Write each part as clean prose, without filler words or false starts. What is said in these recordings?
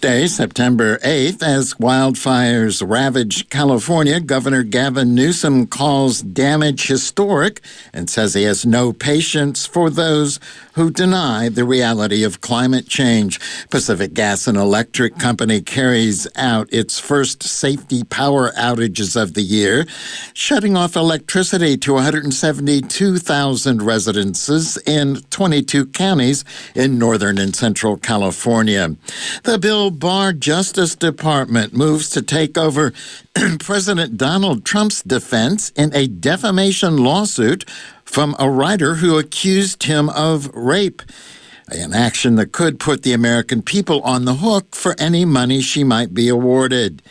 Tuesday, September 8th, as wildfires ravage California, Governor Gavin Newsom calls damage historic and says he has no patience for those who deny the reality of climate change. Pacific Gas and Electric Company carries out its first safety power outages of the year, shutting off electricity to 172,000 residences in 22 counties in northern and central California. The Bill Barr Justice Department moves to take over President Donald Trump's defense in a defamation lawsuit from a writer who accused him of rape, an action that could put the American people on the hook for any money she might be awarded.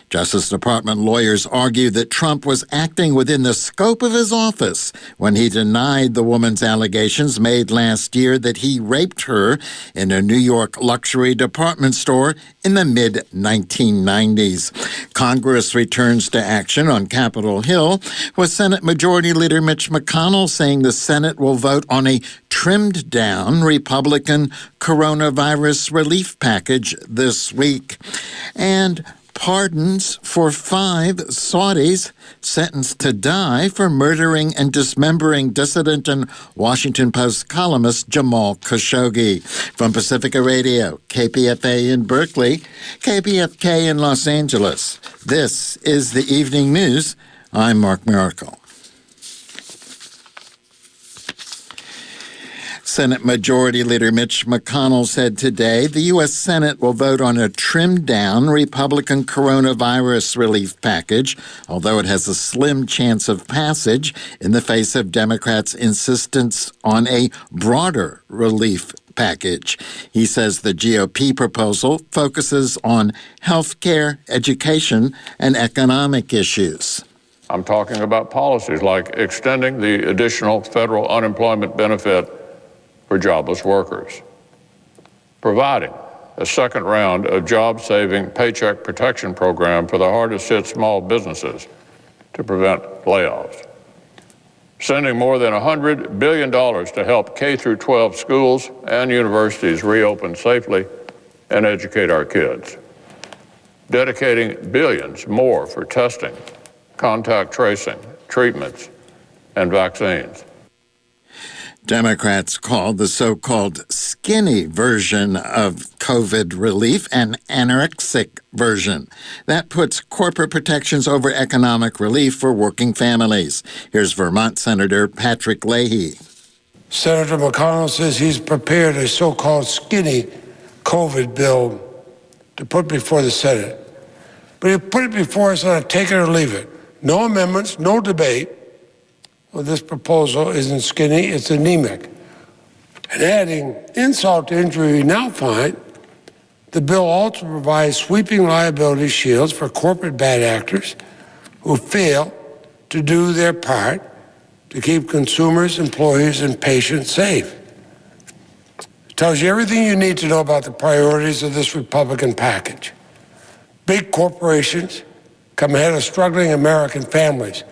Justice Department lawyers argue that Trump was acting within the scope of his office when he denied the woman's allegations made last year that he raped her in a New York luxury department store in the mid-1990s. Congress returns to action on Capitol Hill, with Senate Majority Leader Mitch McConnell saying the Senate will vote on a trimmed-down Republican coronavirus relief package this week. And pardons for 5 Saudis sentenced to die for murdering and dismembering dissident and Washington Post columnist Jamal Khashoggi. From Pacifica Radio, KPFA in Berkeley, KPFK in Los Angeles. This is the Evening News. I'm Mark Miracle. Senate Majority Leader Mitch McConnell said today the U.S. Senate will vote on a trimmed-down Republican coronavirus relief package, although it has a slim chance of passage in the face of Democrats' insistence on a broader relief package. He says the GOP proposal focuses on health care, education, and economic issues. I'm talking about policies like extending the additional federal unemployment benefit for jobless workers, providing a second round of job-saving Paycheck Protection Program for the hardest-hit small businesses to prevent layoffs, sending more than $100 billion to help K-12 schools and universities reopen safely and educate our kids, dedicating billions more for testing, contact tracing, treatments, and vaccines. Democrats called the so-called skinny version of COVID relief an anorexic version. That puts corporate protections over economic relief for working families. Here's Vermont Senator Patrick Leahy. Senator McConnell says he's prepared a so-called skinny COVID bill to put before the Senate. But he put it before us on a take it or leave it. No amendments, no debate. Well, this proposal isn't skinny, it's anemic. And adding insult to injury, we now find the bill also provides sweeping liability shields for corporate bad actors who fail to do their part to keep consumers, employees, and patients safe. It tells you everything you need to know about the priorities of this Republican package. Big corporations come ahead of struggling American families.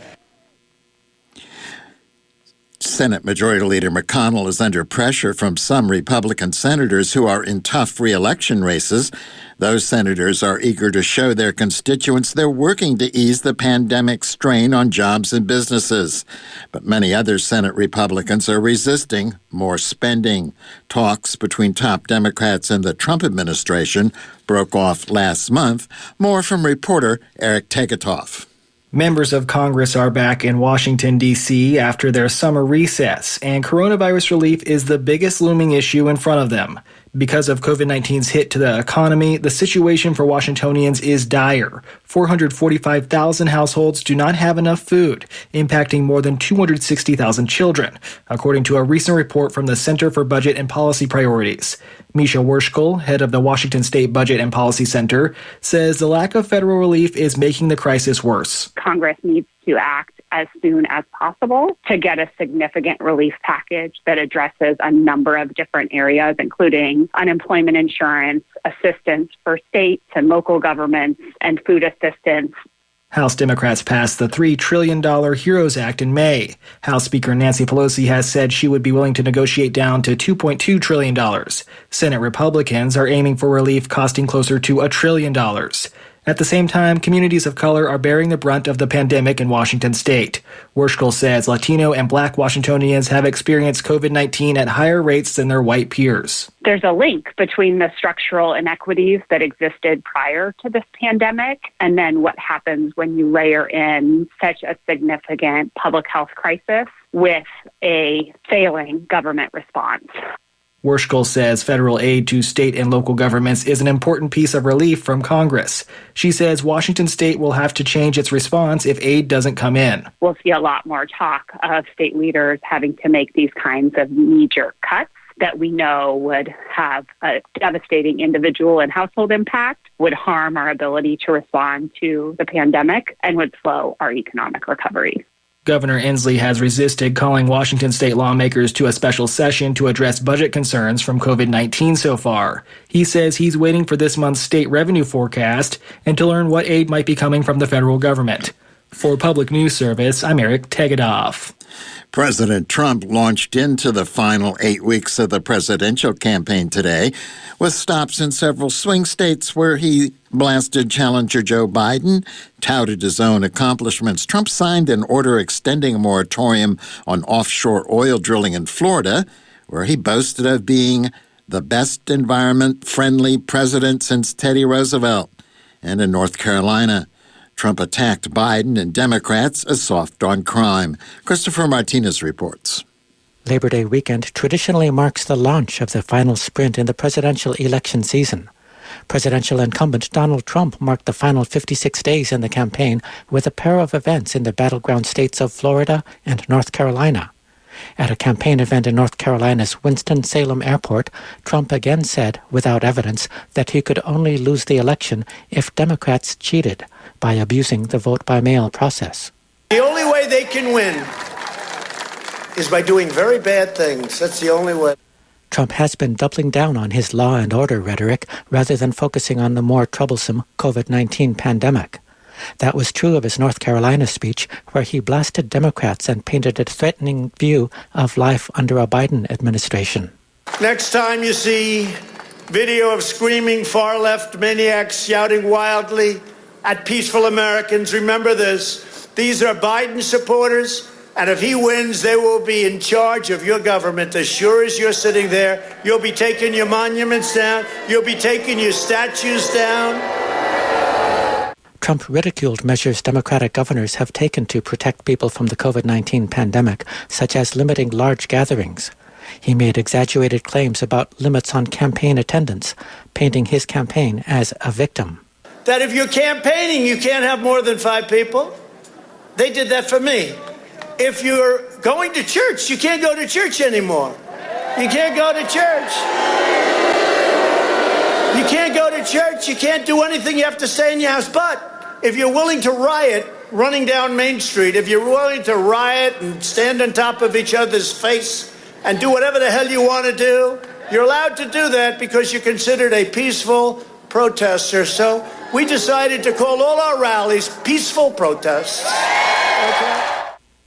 Senate Majority Leader McConnell is under pressure from some Republican senators who are in tough re-election races. Those senators are eager to show their constituents they're working to ease the pandemic strain on jobs and businesses. But many other Senate Republicans are resisting more spending. Talks between top Democrats and the Trump administration broke off last month. More from reporter Eric Tegetoff. Members of Congress are back in Washington, D.C. after their summer recess, and coronavirus relief is the biggest looming issue in front of them. Because of COVID-19's hit to the economy, the situation for Washingtonians is dire. 445,000 households do not have enough food, impacting more than 260,000 children, according to a recent report from the Center for Budget and Policy Priorities. Misha Werschkel, head of the Washington State Budget and Policy Center, says the lack of federal relief is making the crisis worse. Congress needs to act as soon as possible to get a significant relief package that addresses a number of different areas, including unemployment insurance, assistance for states and local governments, and food assistance House Democrats passed the $3 trillion HEROES Act in May. House Speaker Nancy Pelosi has said she would be willing to negotiate down to $2.2 trillion. Senate Republicans are aiming for relief costing closer to $1 trillion. At the same time, communities of color are bearing the brunt of the pandemic in Washington state. Werschel says Latino and Black Washingtonians have experienced COVID-19 at higher rates than their white peers. There's a link between the structural inequities that existed prior to this pandemic and then what happens when you layer in such a significant public health crisis with a failing government response. Werschel says federal aid to state and local governments is an important piece of relief from Congress. She says Washington state will have to change its response if aid doesn't come in. We'll see a lot more talk of state leaders having to make these kinds of knee-jerk cuts that we know would have a devastating individual and household impact, would harm our ability to respond to the pandemic, and would slow our economic recovery. Governor Inslee has resisted calling Washington state lawmakers to a special session to address budget concerns from COVID-19 so far. He says he's waiting for this month's state revenue forecast and to learn what aid might be coming from the federal government. For Public News Service, I'm Eric Tegedoff. President Trump launched into the final 8 weeks of the presidential campaign today, with stops in several swing states where he blasted challenger Joe Biden, touted his own accomplishments. Trump signed an order extending a moratorium on offshore oil drilling in Florida, where he boasted of being the best environment-friendly president since Teddy Roosevelt. And in North Carolina, Trump attacked Biden and Democrats as soft on crime. Christopher Martinez reports. Labor Day weekend traditionally marks the launch of the final sprint in the presidential election season. Presidential incumbent Donald Trump marked the final 56 days in the campaign with a pair of events in the battleground states of Florida and North Carolina. At a campaign event in North Carolina's Winston-Salem Airport, Trump again said, without evidence, that he could only lose the election if Democrats cheated by abusing the vote-by-mail process. The only way they can win is by doing very bad things. That's the only way. Trump has been doubling down on his law and order rhetoric rather than focusing on the more troublesome COVID-19 pandemic. That was true of his North Carolina speech, where he blasted Democrats and painted a threatening view of life under a Biden administration. Next time you see video of screaming far-left maniacs shouting wildly at peaceful Americans, remember this. These are Biden supporters, and if he wins, they will be in charge of your government. As sure as you're sitting there, you'll be taking your monuments down, you'll be taking your statues down. Trump ridiculed measures Democratic governors have taken to protect people from the COVID-19 pandemic, such as limiting large gatherings. He made exaggerated claims about limits on campaign attendance, painting his campaign as a victim. That if you're campaigning, you can't have more than 5 people. They did that for me. If you're going to church, you can't go to church anymore. You can't go to church. You can't go to church. You can't do anything. You have to stay in your house. But if you're willing to riot running down Main Street, if you're willing to riot and stand on top of each other's face and do whatever the hell you want to do, you're allowed to do that because you're considered a peaceful protester. So we decided to call all our rallies peaceful protests. Okay.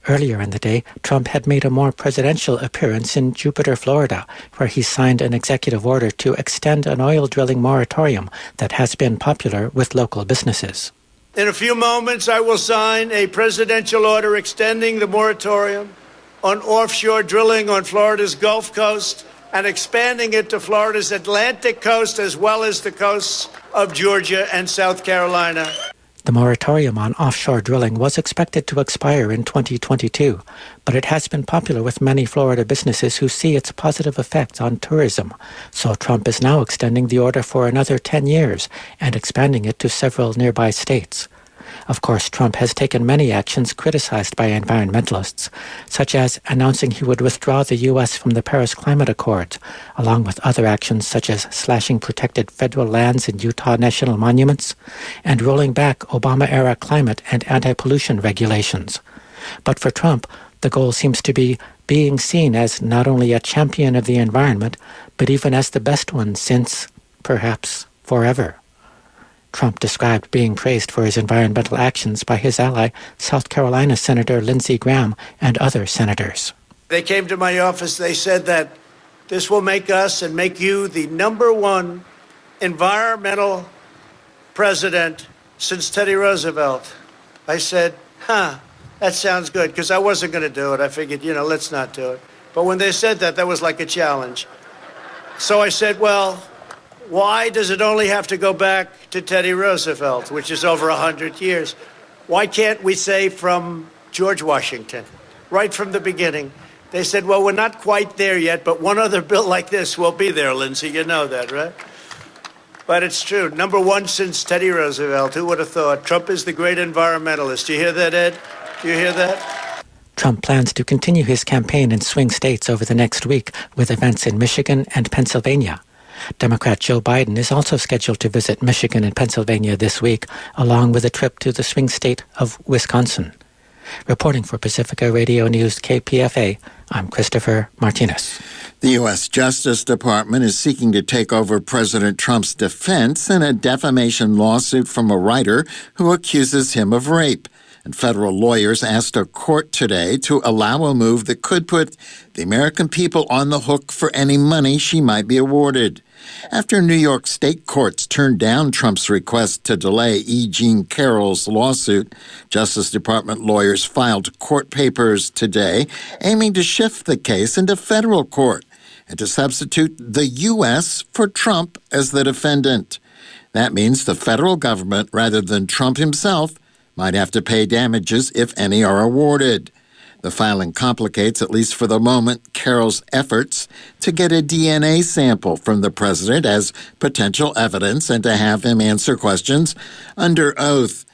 Earlier in the day, Trump had made a more presidential appearance in Jupiter, Florida, where he signed an executive order to extend an oil drilling moratorium that has been popular with local businesses. In a few moments, I will sign a presidential order extending the moratorium on offshore drilling on Florida's Gulf Coast and expanding it to Florida's Atlantic coast as well as the coasts of Georgia and South Carolina. The moratorium on offshore drilling was expected to expire in 2022, but it has been popular with many Florida businesses who see its positive effects on tourism. So Trump is now extending the order for another 10 years and expanding it to several nearby states. Of course, Trump has taken many actions criticized by environmentalists, such as announcing he would withdraw the U.S. from the Paris Climate Accords, along with other actions such as slashing protected federal lands in Utah national monuments and rolling back Obama-era climate and anti-pollution regulations. But for Trump, the goal seems to be being seen as not only a champion of the environment, but even as the best one since, perhaps, forever. Trump described being praised for his environmental actions by his ally, South Carolina Senator Lindsey Graham, and other senators. They came to my office. They said that this will make us and make you the number one environmental president since Teddy Roosevelt. I said, that sounds good, because I wasn't going to do it. I figured, let's not do it. But when they said that was like a challenge. So I said, well, why does it only have to go back to Teddy Roosevelt, which is over 100 years? Why can't we say from George Washington, right from the beginning? They said, well, we're not quite there yet, but one other bill like this will be there, Lindsey. You know that, right? But it's true. Number one since Teddy Roosevelt. Who would have thought? Trump is the great environmentalist. Do you hear that, Ed? Do you hear that? Trump plans to continue his campaign in swing states over the next week with events in Michigan and Pennsylvania. Democrat Joe Biden is also scheduled to visit Michigan and Pennsylvania this week, along with a trip to the swing state of Wisconsin. Reporting for Pacifica Radio News KPFA, I'm Christopher Martinez. The U.S. Justice Department is seeking to take over President Trump's defense in a defamation lawsuit from a writer who accuses him of rape. And federal lawyers asked a court today to allow a move that could put the American people on the hook for any money she might be awarded. After New York state courts turned down Trump's request to delay E. Jean Carroll's lawsuit, Justice Department lawyers filed court papers today aiming to shift the case into federal court and to substitute the U.S. for Trump as the defendant. That means the federal government, rather than Trump himself, might have to pay damages if any are awarded. The filing complicates, at least for the moment, Carroll's efforts to get a DNA sample from the president as potential evidence and to have him answer questions under oath.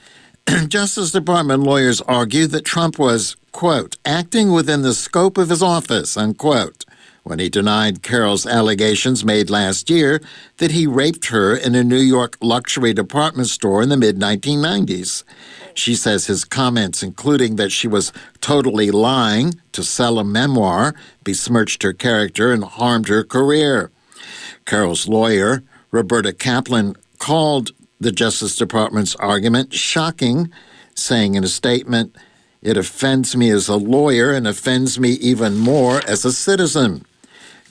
Justice Department lawyers argue that Trump was, quote, acting within the scope of his office, unquote, when he denied Carroll's allegations made last year that he raped her in a New York luxury department store in the mid-1990s. She says his comments, including that she was totally lying to sell a memoir, besmirched her character and harmed her career. Carroll's lawyer, Roberta Kaplan, called the Justice Department's argument shocking, saying in a statement, "It offends me as a lawyer and offends me even more as a citizen."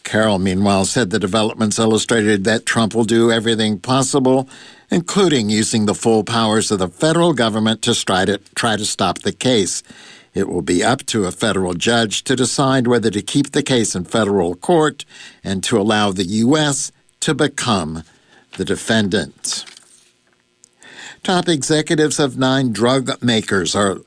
Carroll, meanwhile, said the developments illustrated that Trump will do everything possible, including using the full powers of the federal government to try to stop the case. It will be up to a federal judge to decide whether to keep the case in federal court and to allow the U.S. to become the defendant. Top executives of 9 drug makers are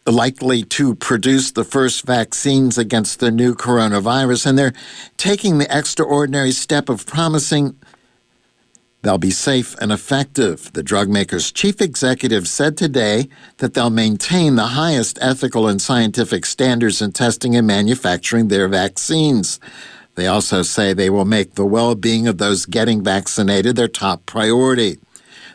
likely to produce the first vaccines against the new coronavirus, and they're taking the extraordinary step of promising they'll be safe and effective. The drug makers' chief executive said today that they'll maintain the highest ethical and scientific standards in testing and manufacturing their vaccines. They also say they will make the well-being of those getting vaccinated their top priority.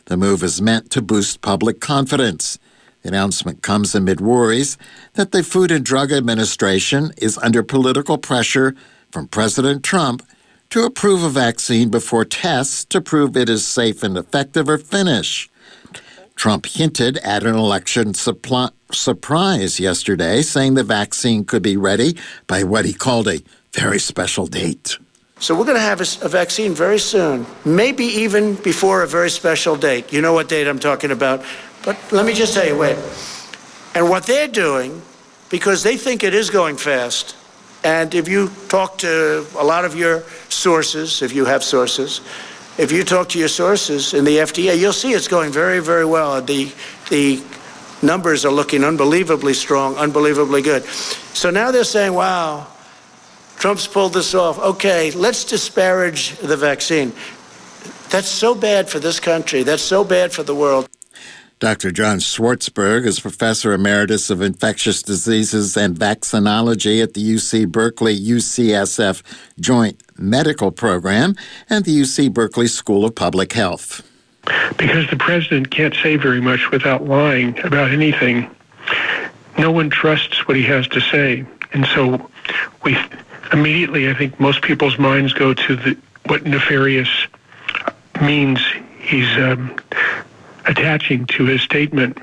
The move is meant to boost public confidence. The announcement comes amid worries that the Food and Drug Administration is under political pressure from President Trump to approve a vaccine before tests to prove it is safe and effective are finished. Trump hinted at an election surprise yesterday, saying the vaccine could be ready by what he called a very special date. So we're going to have a vaccine very soon, maybe even before a very special date. You know what date I'm talking about. But let me just tell you, wait. And what they're doing, because they think it is going fast, and if you talk to a lot of your sources, if you have sources, if you talk to your sources in the FDA, you'll see it's going very, very well. The numbers are looking unbelievably strong, unbelievably good. So now they're saying, wow, Trump's pulled this off. Okay, let's disparage the vaccine. That's so bad for this country. That's so bad for the world. Dr. John Schwartzberg is Professor Emeritus of Infectious Diseases and Vaccinology at the UC Berkeley UCSF Joint Medical Program and the UC Berkeley School of Public Health. Because the president can't say very much without lying about anything, no one trusts what he has to say. And so we immediately, I think most people's minds go to what nefarious means he's attaching to his statement.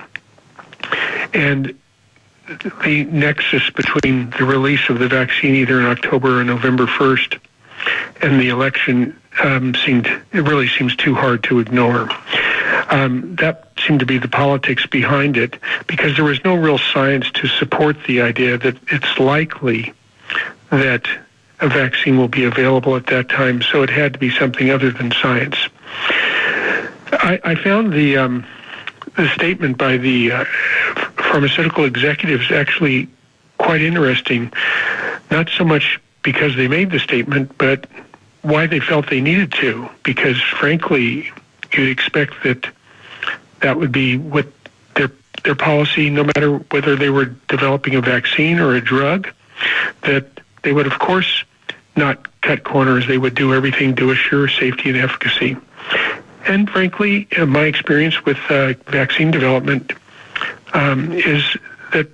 And the nexus between the release of the vaccine either in October or November 1st and the election really seems too hard to ignore. That seemed to be the politics behind it, because there was no real science to support the idea that it's likely that a vaccine will be available at that time, so it had to be something other than science. I found the statement by the pharmaceutical executives actually quite interesting, not so much because they made the statement, but why they felt they needed to, because frankly, you'd expect that would be what their policy, no matter whether they were developing a vaccine or a drug, that they would, of course, not cut corners. They would do everything to assure safety and efficacy. And frankly, my experience with vaccine development is that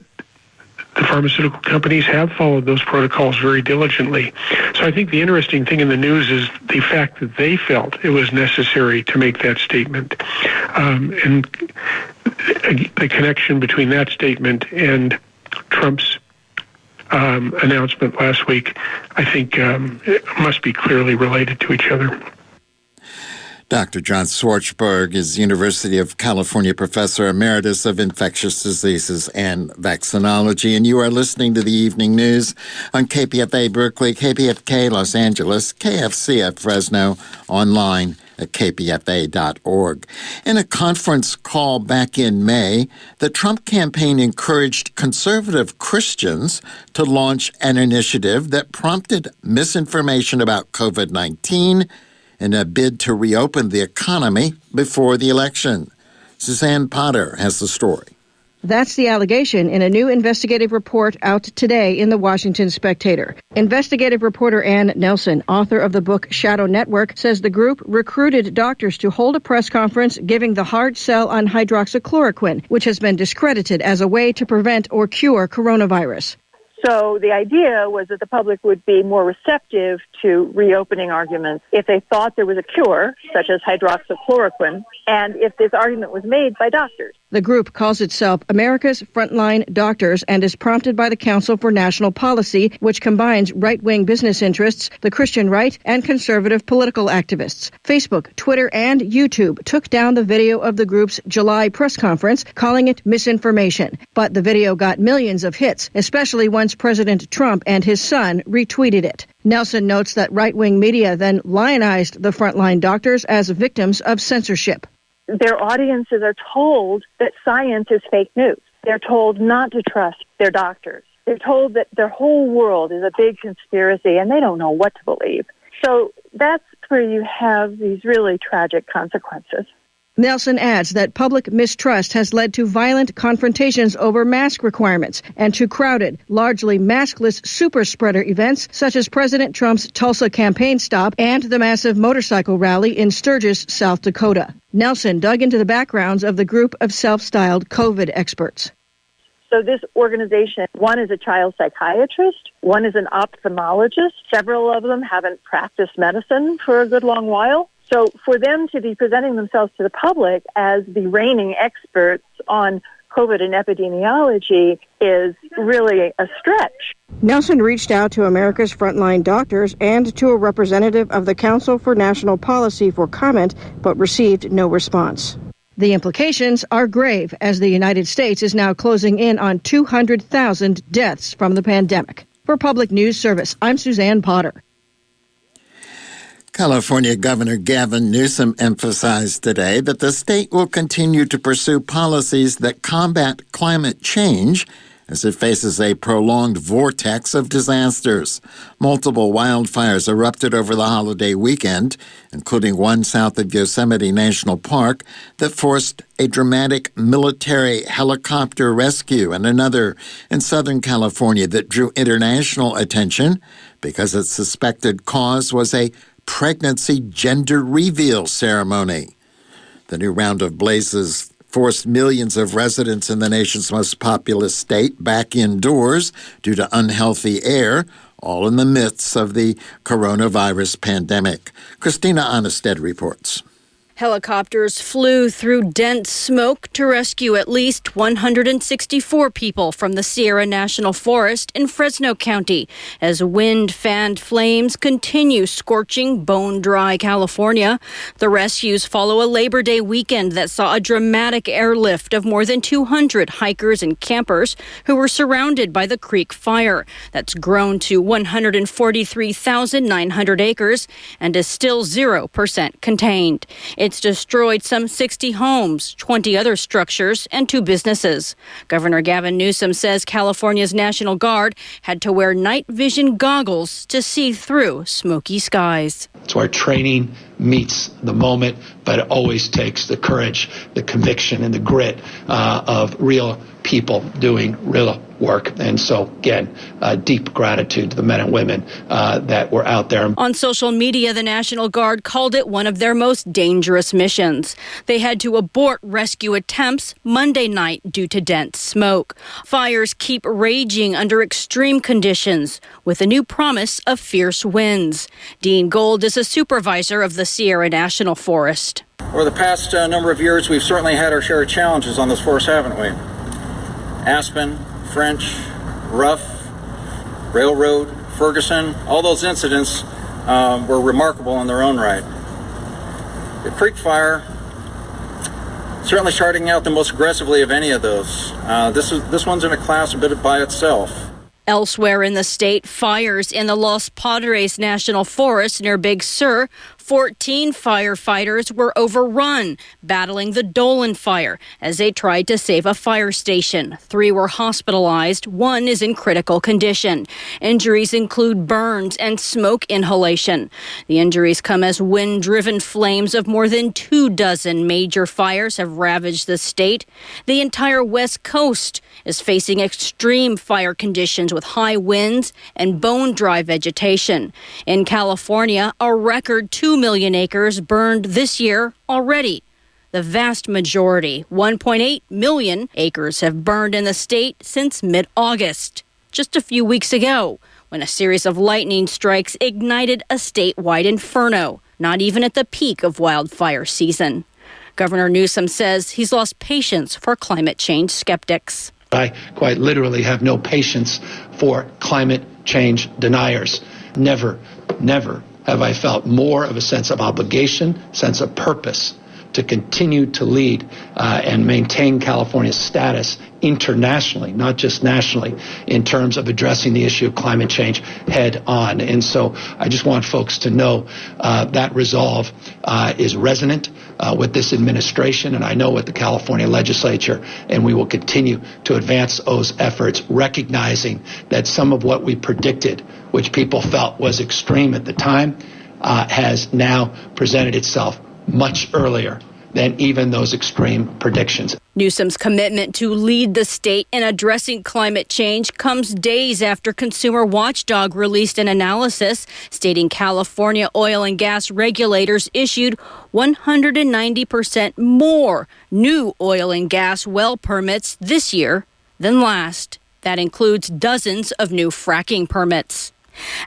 the pharmaceutical companies have followed those protocols very diligently. So I think the interesting thing in the news is the fact that they felt it was necessary to make that statement. And the connection between that statement and Trump's announcement last week, I think it must be clearly related to each other. Dr. John Swartzberg is University of California Professor Emeritus of Infectious Diseases and Vaccinology, and you are listening to the Evening News on KPFA Berkeley, KPFK Los Angeles, KFCF Fresno, online at kpfa.org. In a conference call back in May, the Trump campaign encouraged conservative Christians to launch an initiative that prompted misinformation about COVID-19 in a bid to reopen the economy before the election. Suzanne Potter has the story. That's the allegation in a new investigative report out today in the Washington Spectator. Investigative reporter Ann Nelson, author of the book Shadow Network, says the group recruited doctors to hold a press conference giving the hard sell on hydroxychloroquine, which has been discredited as a way to prevent or cure coronavirus. So the idea was that the public would be more receptive to reopening arguments if they thought there was a cure, such as hydroxychloroquine, and if this argument was made by doctors. The group calls itself America's Frontline Doctors and is prompted by the Council for National Policy, which combines right-wing business interests, the Christian right, and conservative political activists. Facebook, Twitter, and YouTube took down the video of the group's July press conference, calling it misinformation. But the video got millions of hits, especially once President Trump and his son retweeted it. Nelson notes that right-wing media then lionized the Frontline Doctors as victims of censorship. Their audiences are told that science is fake news. They're told not to trust their doctors. They're told that their whole world is a big conspiracy and they don't know what to believe. So that's where you have these really tragic consequences. Nelson adds that public mistrust has led to violent confrontations over mask requirements and to crowded, largely maskless super spreader events such as President Trump's Tulsa campaign stop and the massive motorcycle rally in Sturgis, South Dakota. Nelson dug into the backgrounds of the group of self-styled COVID experts. So this organization, one is a child psychiatrist, one is an ophthalmologist. Several of them haven't practiced medicine for a good long while. So for them to be presenting themselves to the public as the reigning experts on COVID and epidemiology is really a stretch. Nelson reached out to America's Frontline Doctors and to a representative of the Council for National Policy for comment, but received no response. The implications are grave as the United States is now closing in on 200,000 deaths from the pandemic. For Public News Service, I'm Suzanne Potter. California Governor Gavin Newsom emphasized today that the state will continue to pursue policies that combat climate change as it faces a prolonged vortex of disasters. Multiple wildfires erupted over the holiday weekend, including one south of Yosemite National Park that forced a dramatic military helicopter rescue, and another in Southern California that drew international attention because its suspected cause was a pregnancy gender reveal ceremony. The new round of blazes forced millions of residents in the nation's most populous state back indoors due to unhealthy air, all in the midst of the coronavirus pandemic. Christina Onnested reports. Helicopters flew through dense smoke to rescue at least 164 people from the Sierra National Forest in Fresno County as wind fanned flames continue scorching bone-dry California. The rescues follow a Labor Day weekend that saw a dramatic airlift of more than 200 hikers and campers who were surrounded by the creek fire. That's grown to 143,900 acres and is still 0% contained. It's destroyed some 60 homes, 20 other structures, and 2 businesses. Governor Gavin Newsom says California's National Guard had to wear night vision goggles to see through smoky skies. It's where training meets the moment, but it always takes the courage, the conviction, and the grit of real people doing real work. And so, again, deep gratitude to the men and women that were out there. On social media, the National Guard called it one of their most dangerous missions. They had to abort rescue attempts Monday night due to dense smoke. Fires keep raging under extreme conditions with a new promise of fierce winds. Dean Gold is a supervisor of the Sierra National Forest. Over the past number of years, we've certainly had our share of challenges on this forest, haven't we? Aspen, French, Rough, Railroad, Ferguson, all those incidents were remarkable in their own right. The Creek Fire, certainly starting out the most aggressively of any of those. This one's in a class a bit by itself. Elsewhere in the state, fires in the Los Padres National Forest near Big Sur, 14 firefighters were overrun, battling the Dolan fire as they tried to save a fire station. 3 were hospitalized. 1 is in critical condition. Injuries include burns and smoke inhalation. The injuries come as wind-driven flames of more than 24 major fires have ravaged the state. The entire West Coast is facing extreme fire conditions with high winds and bone-dry vegetation. In California, a record 2 million acres burned this year already. The vast majority, 1.8 million acres, have burned in the state since mid-August, just a few weeks ago, when a series of lightning strikes ignited a statewide inferno, not even at the peak of wildfire season. Governor Newsom says he's lost patience for climate change skeptics. I quite literally have no patience for climate change deniers. Never have I felt more of a sense of obligation, sense of purpose to continue to lead and maintain California's status internationally, not just nationally, in terms of addressing the issue of climate change head on. And so I just want folks to know that resolve is resonant with this administration, and I know with the California legislature, and we will continue to advance those efforts, recognizing that some of what we predicted, which people felt was extreme at the time, has now presented itself much earlier than even those extreme predictions. Newsom's commitment to lead the state in addressing climate change comes days after Consumer Watchdog released an analysis stating California oil and gas regulators issued 190% more new oil and gas well permits this year than last. That includes dozens of new fracking permits.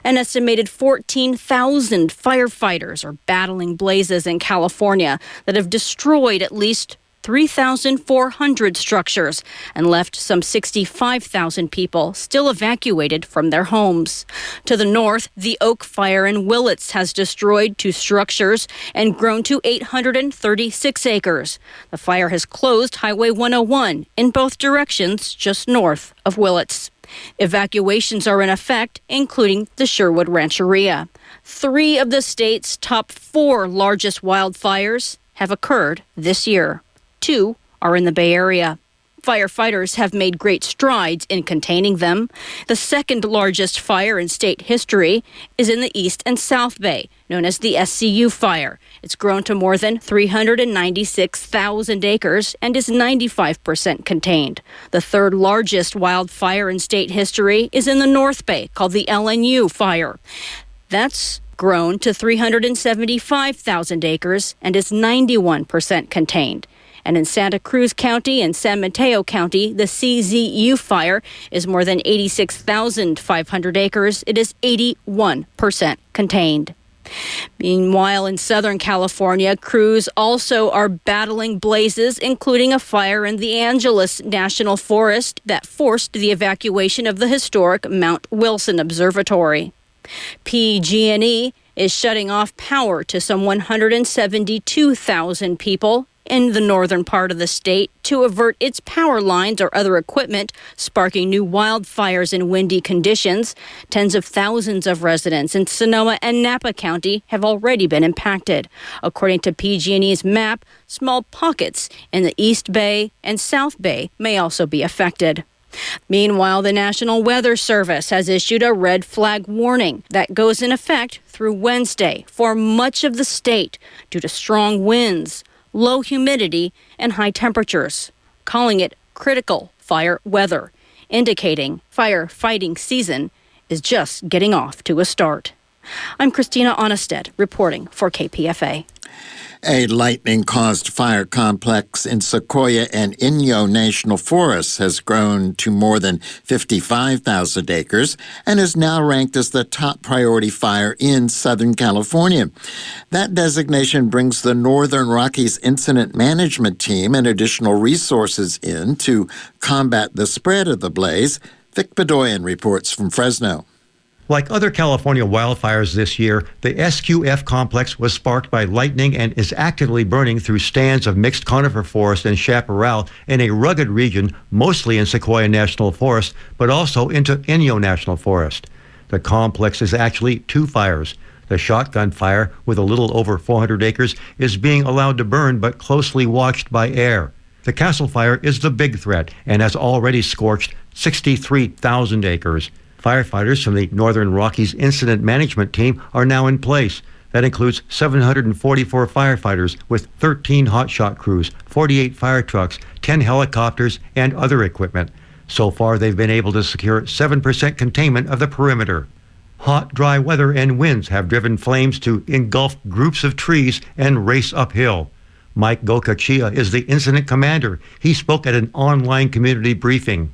An estimated 14,000 firefighters are battling blazes in California that have destroyed at least 3,400 structures and left some 65,000 people still evacuated from their homes. To the north, the Oak Fire in Willits has destroyed 2 structures and grown to 836 acres. The fire has closed Highway 101 in both directions just north of Willits. Evacuations are in effect, including the Sherwood Rancheria. 3 of the state's top 4 largest wildfires have occurred this year. 2 are in the Bay Area. Firefighters have made great strides in containing them. The second largest fire in state history is in the East and South Bay, known as the SCU fire. It's grown to more than 396,000 acres and is 95% contained. The third largest wildfire in state history is in the North Bay, called the LNU fire. That's grown to 375,000 acres and is 91% contained. And in Santa Cruz County and San Mateo County, the CZU fire is more than 86,500 acres. It is 81% contained. Meanwhile, in Southern California, crews also are battling blazes, including a fire in the Angeles National Forest that forced the evacuation of the historic Mount Wilson Observatory. PG&E is shutting off power to some 172,000 people in the northern part of the state to avert its power lines or other equipment, sparking new wildfires in windy conditions. Tens of thousands of residents in Sonoma and Napa County have already been impacted. According to PG&E's map, small pockets in the East Bay and South Bay may also be affected. Meanwhile, the National Weather Service has issued a red flag warning that goes in effect through Wednesday for much of the state due to strong winds, low humidity, and high temperatures, calling it critical fire weather, indicating firefighting season is just getting off to a start. I'm Christina Onnested reporting for KPFA. A lightning-caused fire complex in Sequoia and Inyo National Forests has grown to more than 55,000 acres and is now ranked as the top priority fire in Southern California. That designation brings the Northern Rockies Incident Management Team and additional resources in to combat the spread of the blaze. Vic Bedoyan reports from Fresno. Like other California wildfires this year, the SQF complex was sparked by lightning and is actively burning through stands of mixed conifer forest and chaparral in a rugged region, mostly in Sequoia National Forest, but also into Inyo National Forest. The complex is actually two fires. The shotgun fire, with a little over 400 acres, is being allowed to burn but closely watched by air. The Castle Fire is the big threat and has already scorched 63,000 acres. Firefighters from the Northern Rockies Incident Management Team are now in place. That includes 744 firefighters with 13 hotshot crews, 48 fire trucks, 10 helicopters, and other equipment. So far, they've been able to secure 7% containment of the perimeter. Hot, dry weather and winds have driven flames to engulf groups of trees and race uphill. Mike Gokachia is the incident commander. He spoke at an online community briefing.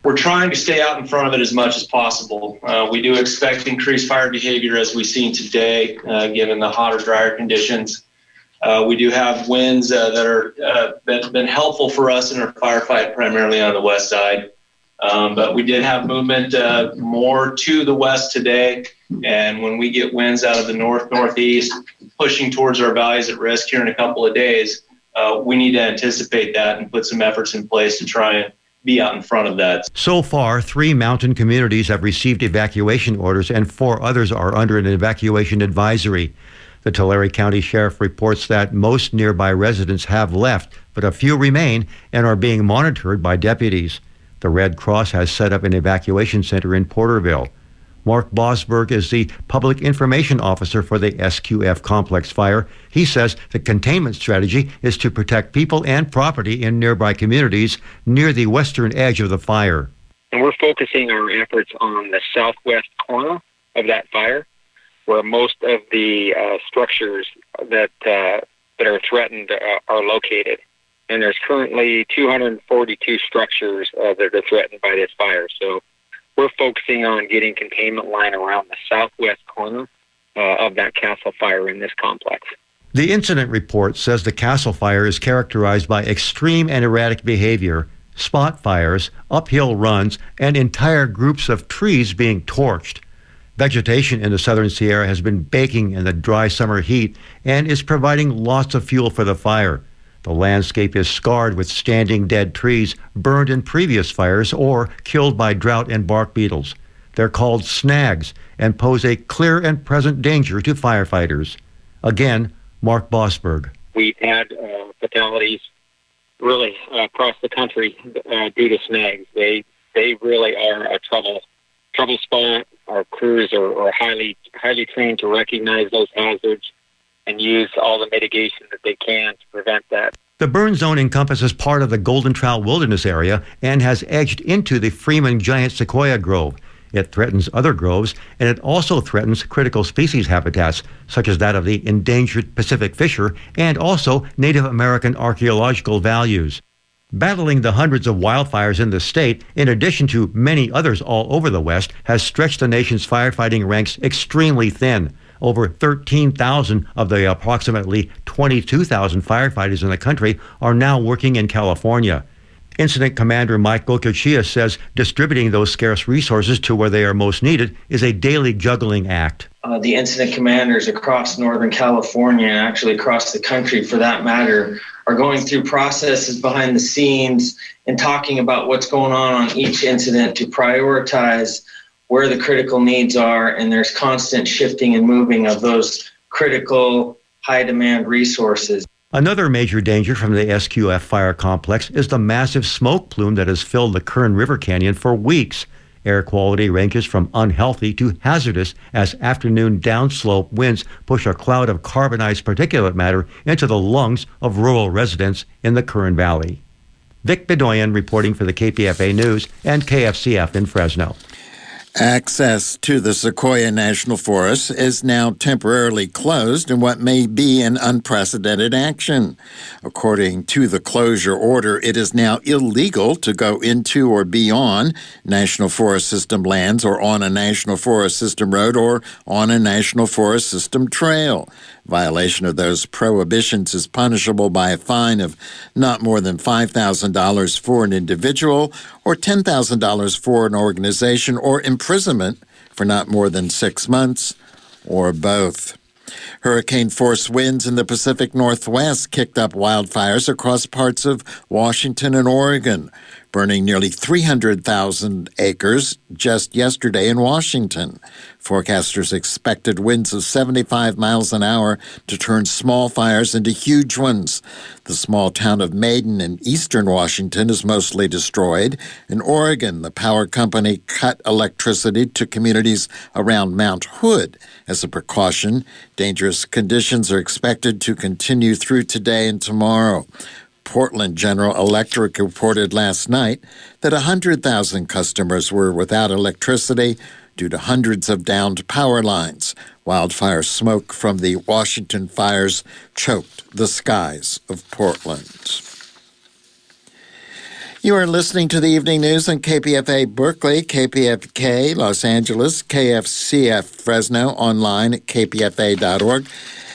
We're trying to stay out in front of it as much as possible. We do expect increased fire behavior as we've seen today, given the hotter, drier conditions. We do have winds that are been helpful for us in our firefight, primarily on the west side. But we did have movement more to the west today. And when we get winds out of the northeast, pushing towards our valleys at risk here in a couple of days, we need to anticipate that and put some efforts in place to try and be out in front of that. So far, 3 mountain communities have received evacuation orders and 4 others are under an evacuation advisory. The Tulare County Sheriff reports that most nearby residents have left, but a few remain and are being monitored by deputies. The Red Cross has set up an evacuation center in Porterville. Mark Bosberg is the Public Information Officer for the SQF complex fire. He says the containment strategy is to protect people and property in nearby communities near the western edge of the fire. And we're focusing our efforts on the southwest corner of that fire, where most of the structures that are threatened are located. And there's currently 242 structures that are threatened by this fire. So we're focusing on getting containment line around the southwest corner of that Castle Fire in this complex. The incident report says the Castle Fire is characterized by extreme and erratic behavior, spot fires, uphill runs, and entire groups of trees being torched. Vegetation in the southern Sierra has been baking in the dry summer heat and is providing lots of fuel for the fire. The landscape is scarred with standing dead trees burned in previous fires or killed by drought and bark beetles. They're called snags and pose a clear and present danger to firefighters. Again, Mark Bosberg. We've had fatalities really across the country due to snags. They really are a trouble spot. Our crews are highly trained to recognize those hazards and use all the mitigation that they can to prevent that. The burn zone encompasses part of the Golden Trowel Wilderness area and has edged into the Freeman Giant Sequoia Grove. It threatens other groves, and it also threatens critical species habitats, such as that of the endangered Pacific fisher and also Native American archaeological values. Battling the hundreds of wildfires in the state, in addition to many others all over the West, has stretched the nation's firefighting ranks extremely thin. Over 13,000 of the approximately 22,000 firefighters in the country are now working in California. Incident Commander Mike Gokachia says distributing those scarce resources to where they are most needed is a daily juggling act. The incident commanders across Northern California, and actually across the country for that matter, are going through processes behind the scenes and talking about what's going on each incident to prioritize where the critical needs are, and there's constant shifting and moving of those critical high-demand resources. Another major danger from the SQF fire complex is the massive smoke plume that has filled the Kern River Canyon for weeks. Air quality ranges from unhealthy to hazardous as afternoon downslope winds push a cloud of carbonized particulate matter into the lungs of rural residents in the Kern Valley. Vic Bedoyan reporting for the KPFA News and KFCF in Fresno. Access to the Sequoia National Forest is now temporarily closed in what may be an unprecedented action. According to the closure order, it is now illegal to go into or beyond National Forest System lands or on a National Forest System road or on a National Forest System trail. Violation of those prohibitions is punishable by a fine of not more than $5,000 for an individual or $10,000 for an organization, or imprisonment for not more than 6 months, or both. Hurricane-force winds in the Pacific Northwest kicked up wildfires across parts of Washington and Oregon, burning nearly 300,000 acres just yesterday in Washington. Forecasters expected winds of 75 miles an hour to turn small fires into huge ones. The small town of Maiden in eastern Washington is mostly destroyed. In Oregon, the power company cut electricity to communities around Mount Hood. As a precaution, dangerous conditions are expected to continue through today and tomorrow. Portland General Electric reported last night that 100,000 customers were without electricity due to hundreds of downed power lines. Wildfire smoke from the Washington fires choked the skies of Portland. You are listening to the Evening News on KPFA Berkeley, KPFK Los Angeles, KFCF Fresno, online at kpfa.org.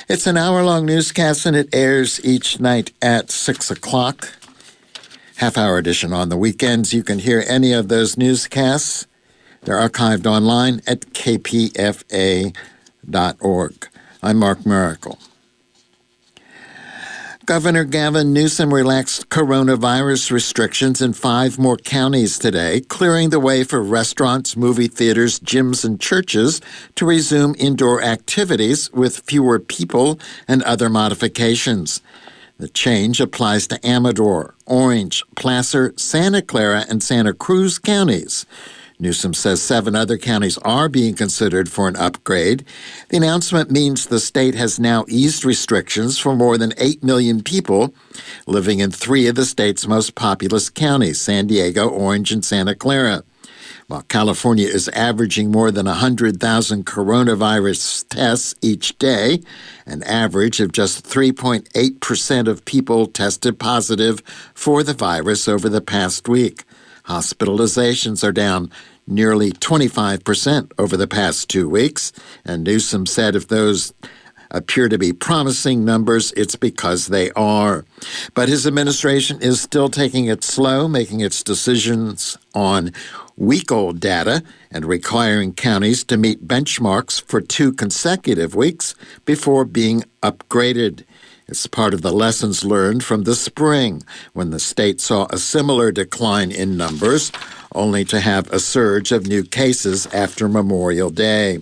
It's an hour-long newscast, and it airs each night at 6 o'clock. Half-hour edition on the weekends. You can hear any of those newscasts. They're archived online at kpfa.org. I'm Mark Miracle. Governor Gavin Newsom relaxed coronavirus restrictions in 5 more counties today, clearing the way for restaurants, movie theaters, gyms, and churches to resume indoor activities with fewer people and other modifications. The change applies to Amador, Orange, Placer, Santa Clara, and Santa Cruz counties. Newsom says 7 other counties are being considered for an upgrade. The announcement means the state has now eased restrictions for more than 8 million people living in 3 of the state's most populous counties, San Diego, Orange, and Santa Clara. While California is averaging more than 100,000 coronavirus tests each day, an average of just 3.8% of people tested positive for the virus over the past week. Hospitalizations are down nearly 25% over the past 2 weeks, and Newsom said if those appear to be promising numbers, it's because they are. But his administration is still taking it slow, making its decisions on week-old data and requiring counties to meet benchmarks for 2 consecutive weeks before being upgraded. It's part of the lessons learned from the spring, when the state saw a similar decline in numbers, only to have a surge of new cases after Memorial Day.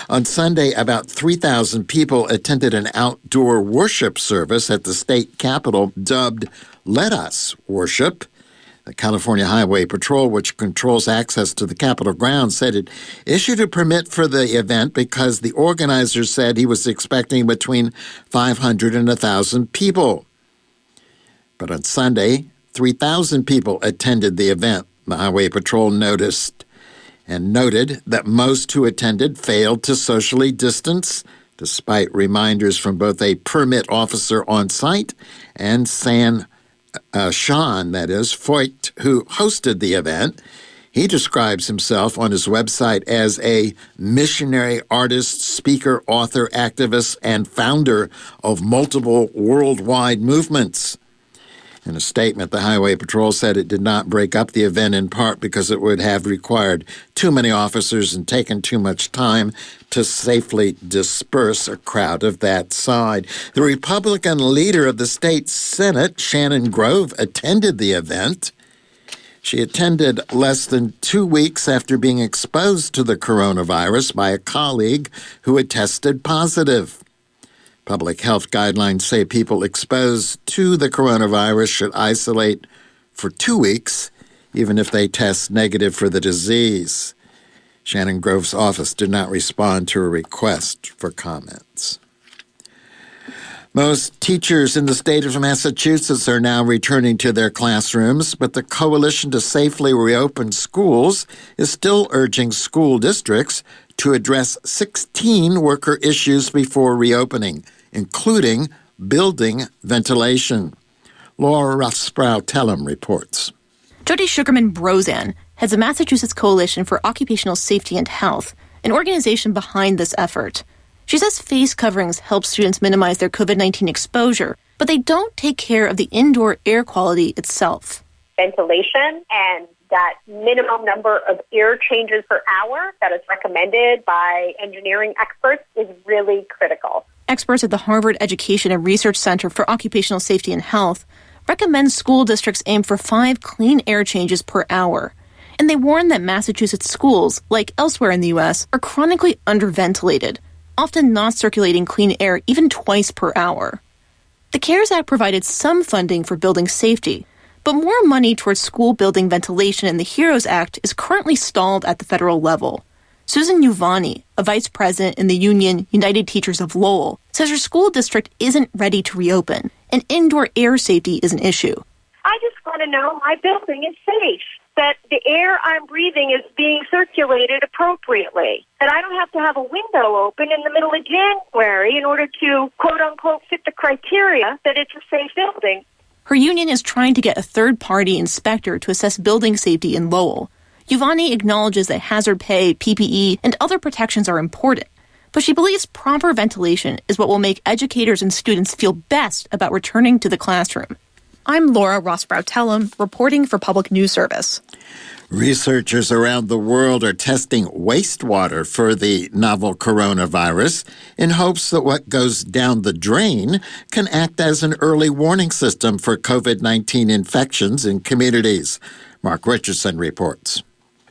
On Sunday, about 3,000 people attended an outdoor worship service at the state capitol dubbed Let Us Worship. The California Highway Patrol, which controls access to the Capitol grounds, said it issued a permit for the event because the organizers said he was expecting between 500 and 1,000 people. But on Sunday, 3,000 people attended the event. The Highway Patrol noted that most who attended failed to socially distance, despite reminders from both a permit officer on site and Sean Foyt, who hosted the event. He describes himself on his website as a missionary artist, speaker, author, activist, and founder of multiple worldwide movements. In a statement, the Highway Patrol said it did not break up the event in part because it would have required too many officers and taken too much time to safely disperse a crowd of that size. The Republican leader of the state Senate, Shannon Grove, attended the event. She attended less than 2 weeks after being exposed to the coronavirus by a colleague who had tested positive. Public health guidelines say people exposed to the coronavirus should isolate for 2 weeks, even if they test negative for the disease. Shannon Grove's office did not respond to a request for comments. Most teachers in the state of Massachusetts are now returning to their classrooms, but the Coalition to Safely Reopen Schools is still urging school districts to address 16 worker issues before reopening, including building ventilation. Laura Rothsprow-Tellem reports. Jody Sugarman-Brozan heads the Massachusetts Coalition for Occupational Safety and Health, an organization behind this effort. She says face coverings help students minimize their COVID-19 exposure, but they don't take care of the indoor air quality itself. Ventilation and that minimum number of air changes per hour that is recommended by engineering experts is really critical. Experts at the Harvard Education and Research Center for Occupational Safety and Health recommend school districts aim for 5 clean air changes per hour. And they warn that Massachusetts schools, like elsewhere in the U.S., are chronically underventilated, often not circulating clean air even twice per hour. The CARES Act provided some funding for building safety, but more money towards school building ventilation in the HEROES Act is currently stalled at the federal level. Susan Uvani, a vice president in the union United Teachers of Lowell, says her school district isn't ready to reopen, and indoor air safety is an issue. I just want to know my building is safe, that the air I'm breathing is being circulated appropriately, that I don't have to have a window open in the middle of January in order to, quote-unquote, fit the criteria that it's a safe building. Her union is trying to get a third-party inspector to assess building safety in Lowell. Uvani acknowledges that hazard pay, PPE, and other protections are important, but she believes proper ventilation is what will make educators and students feel best about returning to the classroom. I'm Laura Rothsprow-Tellem, reporting for Public News Service. Researchers around the world are testing wastewater for the novel coronavirus in hopes that what goes down the drain can act as an early warning system for COVID-19 infections in communities. Mark Richardson reports.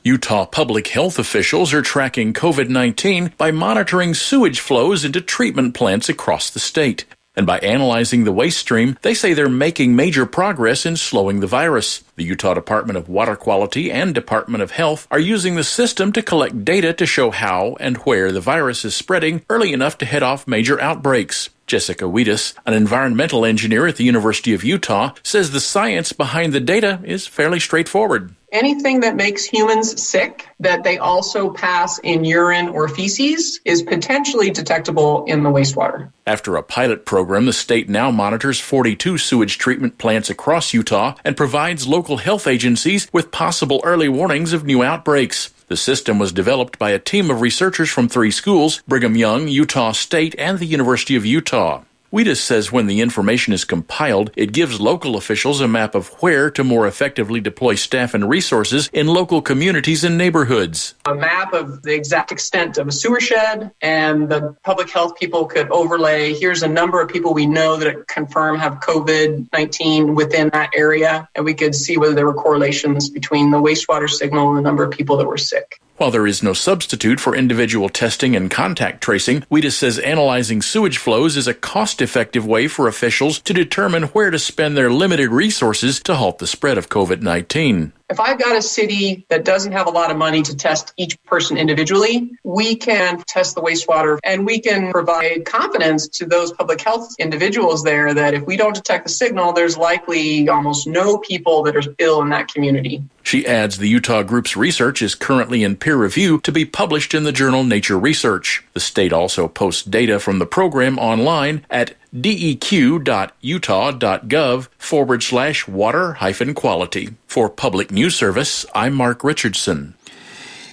Utah public health officials are tracking COVID-19 by monitoring sewage flows into treatment plants across the state. And by analyzing the waste stream, they say they're making major progress in slowing the virus. The Utah Department of Water Quality and Department of Health are using the system to collect data to show how and where the virus is spreading early enough to head off major outbreaks. Jessica Wiedis, an environmental engineer at the University of Utah, says the science behind the data is fairly straightforward. Anything that makes humans sick that they also pass in urine or feces is potentially detectable in the wastewater. After a pilot program, the state now monitors 42 sewage treatment plants across Utah and provides local health agencies with possible early warnings of new outbreaks. The system was developed by a team of researchers from 3 schools, Brigham Young, Utah State, and the University of Utah. Wiedis says when the information is compiled, it gives local officials a map of where to more effectively deploy staff and resources in local communities and neighborhoods. A map of the exact extent of a sewer shed, and the public health people could overlay, here's a number of people we know that confirm have COVID-19 within that area, and we could see whether there were correlations between the wastewater signal and the number of people that were sick. While there is no substitute for individual testing and contact tracing, Wiedis says analyzing sewage flows is a cost-effective way for officials to determine where to spend their limited resources to halt the spread of COVID-19. If I've got a city that doesn't have a lot of money to test each person individually, we can test the wastewater and we can provide confidence to those public health individuals there that if we don't detect the signal, there's likely almost no people that are ill in that community. She adds the Utah group's research is currently in peer review to be published in the journal Nature Research. The state also posts data from the program online at deq.utah.gov/water-quality. For Public News Service, I'm Mark Richardson.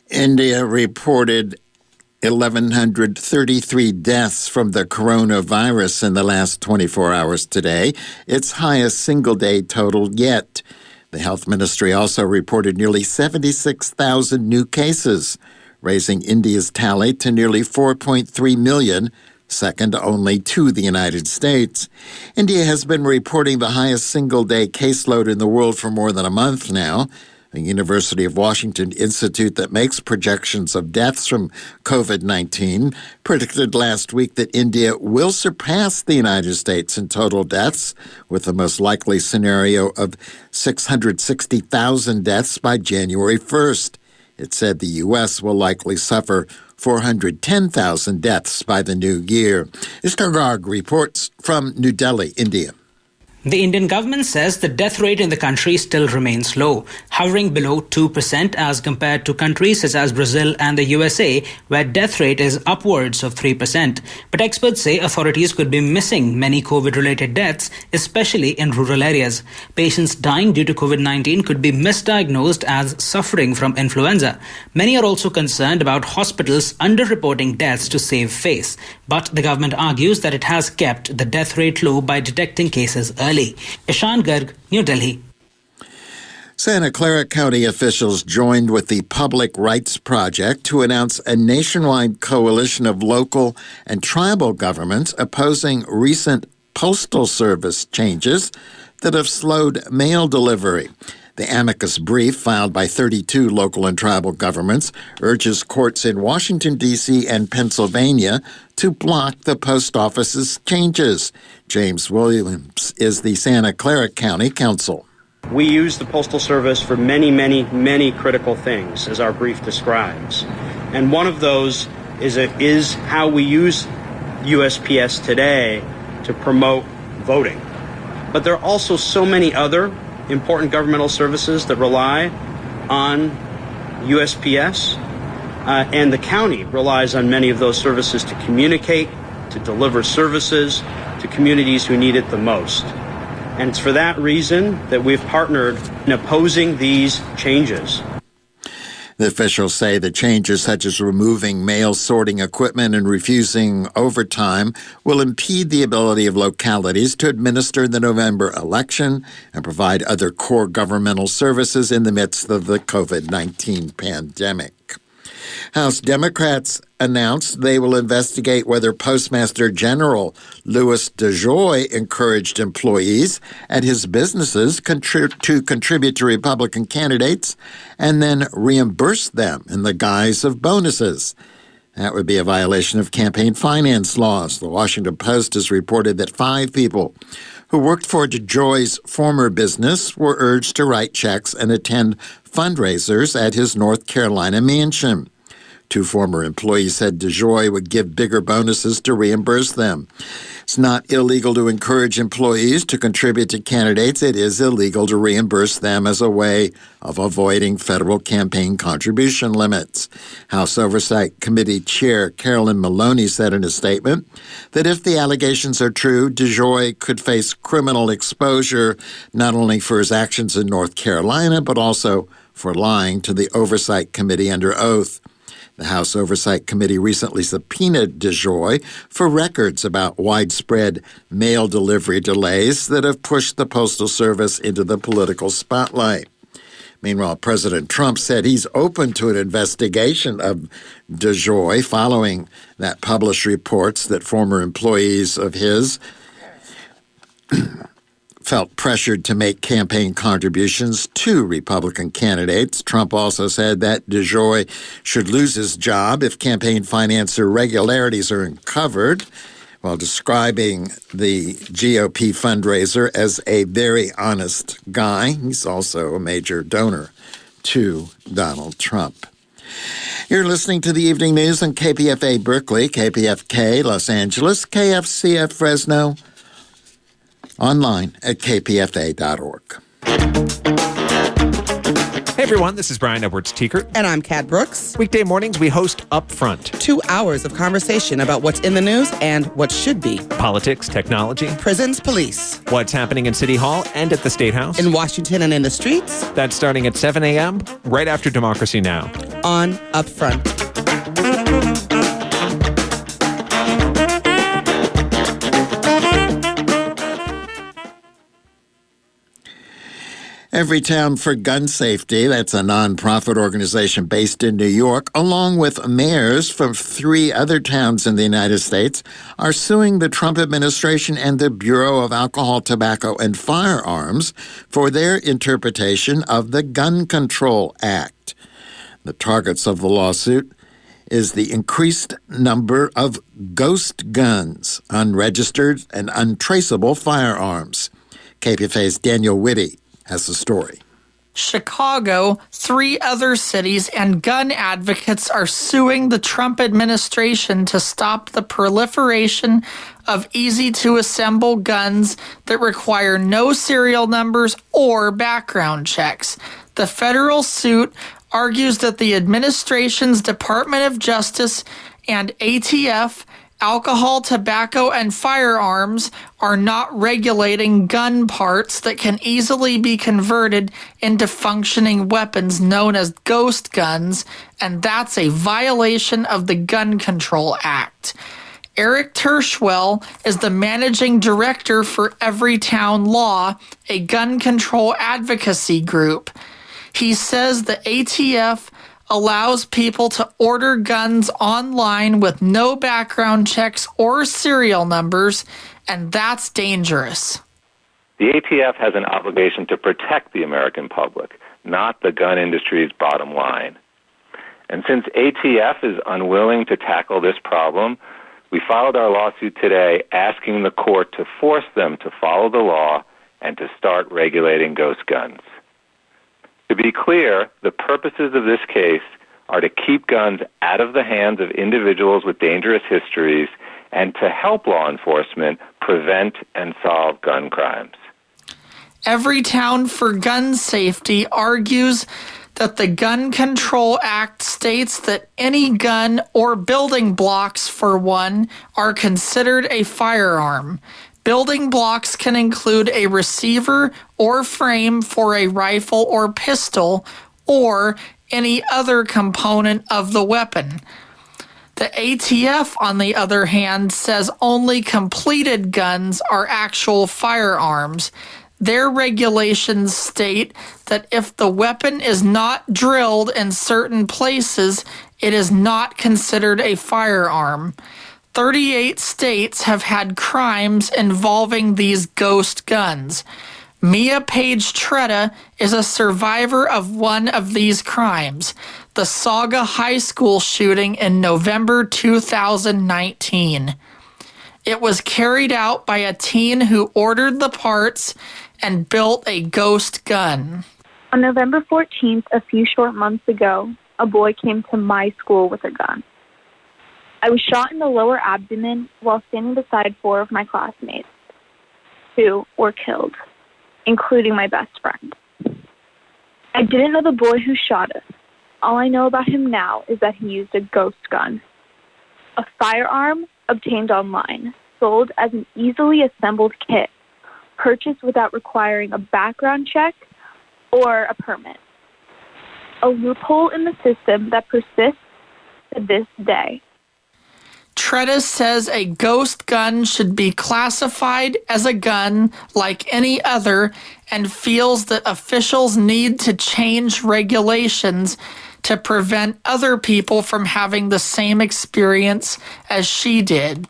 India reported 1,133 deaths from the coronavirus in the last 24 hours today, its highest single-day total yet. The health ministry also reported nearly 76,000 new cases, raising India's tally to nearly 4.3 million, second only to the United States. India has been reporting the highest single-day caseload in the world for more than a month now. The University of Washington Institute that makes projections of deaths from COVID-19 predicted last week that India will surpass the United States in total deaths, with the most likely scenario of 660,000 deaths by January 1st. It said the U.S. will likely suffer 410,000 deaths by the new year. Mr. Garg reports from New Delhi, India. The Indian government says the death rate in the country still remains low, hovering below 2% as compared to countries such as Brazil and the USA, where death rate is upwards of 3%. But experts say authorities could be missing many COVID-related deaths, especially in rural areas. Patients dying due to COVID-19 could be misdiagnosed as suffering from influenza. Many are also concerned about hospitals underreporting deaths to save face. But the government argues that it has kept the death rate low by detecting cases early. Ishan Garg, New Delhi. Santa Clara County officials joined with the Public Rights Project to announce a nationwide coalition of local and tribal governments opposing recent postal service changes that have slowed mail delivery. The amicus brief, filed by 32 local and tribal governments, urges courts in Washington, D.C. and Pennsylvania to block the post office's changes. James Williams is the Santa Clara County Counsel. We use the Postal Service for many critical things, as our brief describes. And one of those is how we use USPS today to promote voting. But there are also so many other important governmental services that rely on USPS, and the county relies on many of those services to communicate, to deliver services to communities who need it the most. And it's for that reason that we've partnered in opposing these changes. The officials say the changes, such as removing mail sorting equipment and refusing overtime, will impede the ability of localities to administer the November election and provide other core governmental services in the midst of the COVID-19 pandemic. House Democrats announced they will investigate whether Postmaster General Louis DeJoy encouraged employees at his businesses to contribute to Republican candidates and then reimburse them in the guise of bonuses. That would be a violation of campaign finance laws. The Washington Post has reported that 5 people who worked for DeJoy's former business were urged to write checks and attend fundraisers at his North Carolina mansion. 2 former employees said DeJoy would give bigger bonuses to reimburse them. It's not illegal to encourage employees to contribute to candidates. It is illegal to reimburse them as a way of avoiding federal campaign contribution limits. House Oversight Committee Chair Carolyn Maloney said in a statement that if the allegations are true, DeJoy could face criminal exposure not only for his actions in North Carolina, but also for lying to the Oversight Committee under oath. The House Oversight Committee recently subpoenaed DeJoy for records about widespread mail delivery delays that have pushed the Postal Service into the political spotlight. Meanwhile, President Trump said he's open to an investigation of DeJoy following that published reports that former employees of his felt pressured to make campaign contributions to Republican candidates. Trump also said that DeJoy should lose his job if campaign finance irregularities are uncovered, while describing the GOP fundraiser as a very honest guy. He's also a major donor to Donald Trump. You're listening to the Evening News on KPFA Berkeley, KPFK Los Angeles, KFCF Fresno, online at kpfa.org. Hey everyone, this is Brian Edwards-Teekert. And I'm Kat Brooks. Weekday mornings we host Upfront. 2 hours of conversation about what's in the news and what should be. Politics, technology. Prisons, police. What's happening in City Hall and at the State House. In Washington and in the streets. That's starting at 7 a.m., right after Democracy Now! On Upfront. Everytown for Gun Safety, that's a nonprofit organization based in New York, along with mayors from 3 other towns in the United States, are suing the Trump administration and the Bureau of Alcohol, Tobacco, and Firearms for their interpretation of the Gun Control Act. The targets of the lawsuit is the increased number of ghost guns, unregistered and untraceable firearms. KPFA's Daniel Whitty has the story. Chicago, 3 other cities, and gun advocates are suing the Trump administration to stop the proliferation of easy-to-assemble guns that require no serial numbers or background checks. The federal suit argues that the administration's Department of Justice and ATF, Alcohol, Tobacco, and Firearms, are not regulating gun parts that can easily be converted into functioning weapons known as ghost guns, and that's a violation of the Gun Control Act. Eric Tershwell is the managing director for Everytown Law, a gun control advocacy group. He says the ATF allows people to order guns online with no background checks or serial numbers, and that's dangerous. The ATF has an obligation to protect the American public, not the gun industry's bottom line. And since ATF is unwilling to tackle this problem, we filed our lawsuit today asking the court to force them to follow the law and to start regulating ghost guns. To be clear, the purposes of this case are to keep guns out of the hands of individuals with dangerous histories and to help law enforcement prevent and solve gun crimes. Everytown for Gun Safety argues that the Gun Control Act states that any gun or building blocks, for one, are considered a firearm. Building blocks can include a receiver or frame for a rifle or pistol, or any other component of the weapon. The ATF, on the other hand, says only completed guns are actual firearms. Their regulations state that if the weapon is not drilled in certain places, it is not considered a firearm. 38 states have had crimes involving these ghost guns. Mia Page Tretta is a survivor of one of these crimes, the Saga High School shooting in November 2019. It was carried out by a teen who ordered the parts and built a ghost gun. On November 14th, a few short months ago, a boy came to my school with a gun. I was shot in the lower abdomen while standing beside 4 of my classmates. 2 were killed, including my best friend. I didn't know the boy who shot us. All I know about him now is that he used a ghost gun, a firearm obtained online, sold as an easily assembled kit, purchased without requiring a background check or a permit. A loophole in the system that persists to this day. Tretta says a ghost gun should be classified as a gun like any other and feels that officials need to change regulations to prevent other people from having the same experience as she did.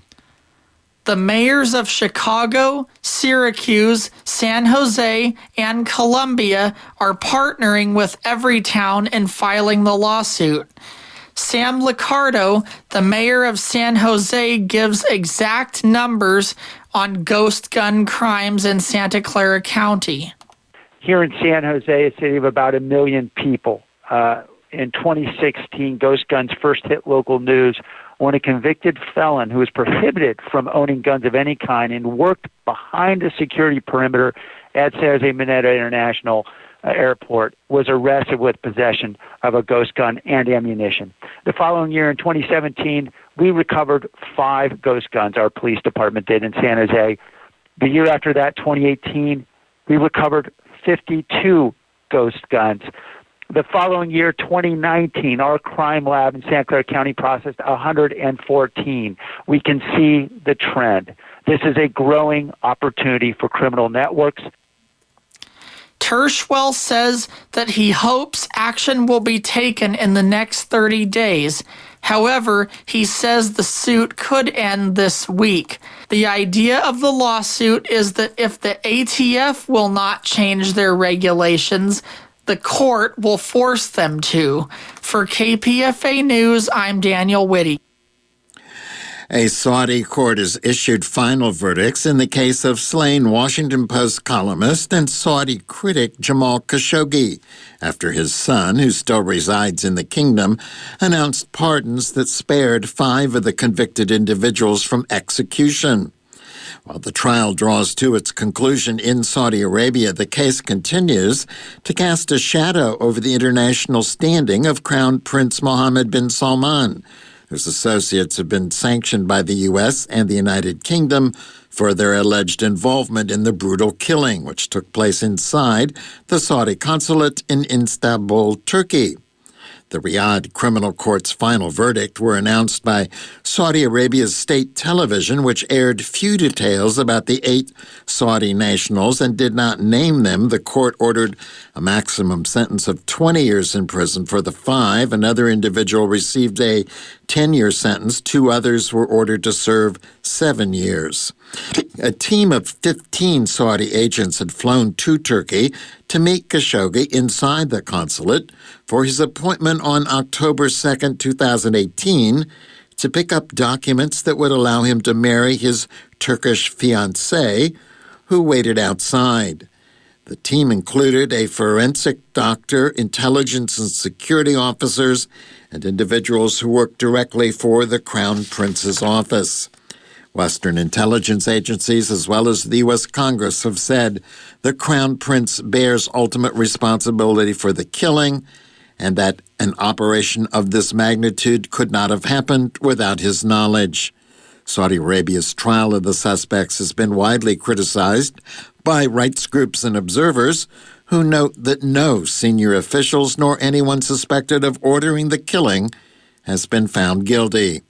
The mayors of Chicago, Syracuse, San Jose, and Columbia are partnering with Everytown in filing the lawsuit. Sam Liccardo, the mayor of San Jose, gives exact numbers on ghost gun crimes in Santa Clara County. Here in San Jose, a city of about 1 million people, in 2016, ghost guns first hit local news when a convicted felon who was prohibited from owning guns of any kind and worked behind the security perimeter at San Jose Mineta International airport, was arrested with possession of a ghost gun and ammunition. The following year, in 2017, we recovered 5 ghost guns, our police department did, in San Jose. The year after that, 2018, we recovered 52 ghost guns. The following year, 2019, our crime lab in Santa Clara County processed 114. We can see the trend. This is a growing opportunity for criminal networks. Tershwell says that he hopes action will be taken in the next 30 days. However, he says the suit could end this week. The idea of the lawsuit is that if the ATF will not change their regulations, the court will force them to. For KPFA News, I'm Daniel Whitty. A Saudi court has issued final verdicts in the case of slain Washington Post columnist and Saudi critic Jamal Khashoggi, after his son, who still resides in the kingdom, announced pardons that spared 5 of the convicted individuals from execution. While the trial draws to its conclusion in Saudi Arabia, the case continues to cast a shadow over the international standing of Crown Prince Mohammed bin Salman, whose associates have been sanctioned by the U.S. and the United Kingdom for their alleged involvement in the brutal killing, which took place inside the Saudi consulate in Istanbul, Turkey. The Riyadh Criminal Court's final verdict were announced by Saudi Arabia's state television, which aired few details about the 8 Saudi nationals and did not name them. The court ordered a maximum sentence of 20 years in prison for the 5. Another individual received a 10-year sentence. 2 others were ordered to serve 7 years. A team of 15 Saudi agents had flown to Turkey to meet Khashoggi inside the consulate for his appointment on October 2, 2018, to pick up documents that would allow him to marry his Turkish fiancée, who waited outside. The team included a forensic doctor, intelligence and security officers, and individuals who worked directly for the Crown Prince's office. Western intelligence agencies, as well as the U.S. Congress, have said the Crown Prince bears ultimate responsibility for the killing and that an operation of this magnitude could not have happened without his knowledge. Saudi Arabia's trial of the suspects has been widely criticized by rights groups and observers who note that no senior officials nor anyone suspected of ordering the killing has been found guilty.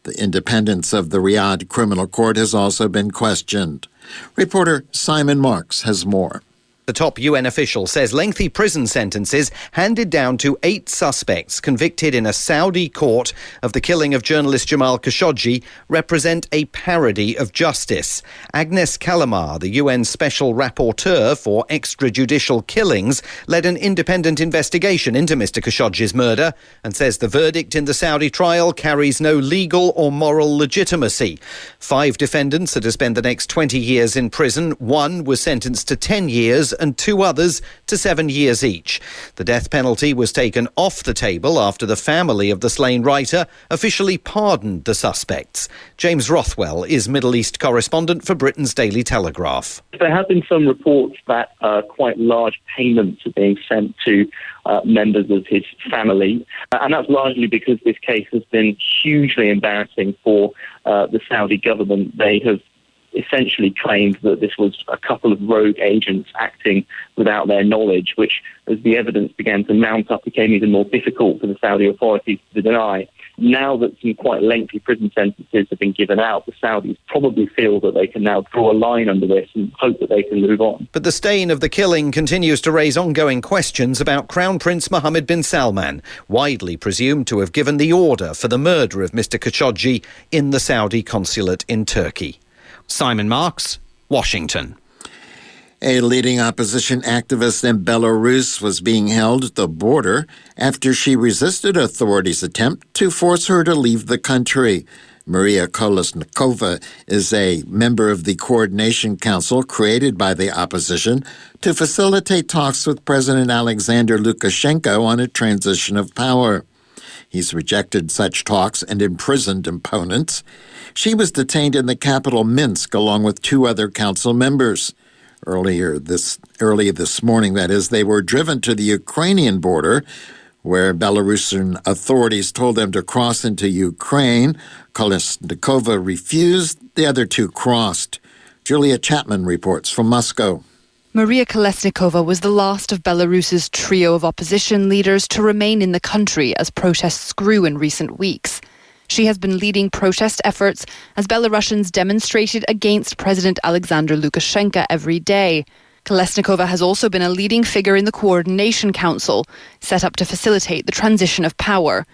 The independence of the Riyadh Criminal Court has also been questioned. Reporter Simon Marks has more. The top UN official says lengthy prison sentences handed down to 8 suspects convicted in a Saudi court of the killing of journalist Jamal Khashoggi represent a parody of justice. Agnes Kalamar, the UN Special Rapporteur for Extrajudicial Killings, led an independent investigation into Mr Khashoggi's murder and says the verdict in the Saudi trial carries no legal or moral legitimacy. 5 defendants are to spend the next 20 years in prison. 1 was sentenced to 10 years and 2 others to 7 years each. The death penalty was taken off the table after the family of the slain writer officially pardoned the suspects. James Rothwell is Middle East correspondent for Britain's Daily Telegraph. There have been some reports that quite large payments are being sent to members of his family, and that's largely because this case has been hugely embarrassing for the Saudi government. They have essentially claimed that this was a couple of rogue agents acting without their knowledge, which, as the evidence began to mount up, became even more difficult for the Saudi authorities to deny. Now that some quite lengthy prison sentences have been given out, the Saudis probably feel that they can now draw a line under this and hope that they can move on. But the stain of the killing continues to raise ongoing questions about Crown Prince Mohammed bin Salman, widely presumed to have given the order for the murder of Mr Khashoggi in the Saudi consulate in Turkey. Simon Marks, Washington. A leading opposition activist in Belarus was being held at the border after she resisted authorities' attempt to force her to leave the country. Maria Kolesnikova is a member of the Coordination Council created by the opposition to facilitate talks with President Alexander Lukashenko on a transition of power. He's rejected such talks and imprisoned opponents. She was detained in the capital, Minsk, along with 2 other council members. Early this morning, that is, they were driven to the Ukrainian border, where Belarusian authorities told them to cross into Ukraine. Kolesnikova refused. The other two crossed. Julia Chapman reports from Moscow. Maria Kolesnikova was the last of Belarus's trio of opposition leaders to remain in the country as protests grew in recent weeks. She has been leading protest efforts as Belarusians demonstrated against President Alexander Lukashenko every day. Kolesnikova has also been a leading figure in the Coordination Council, set up to facilitate the transition of power.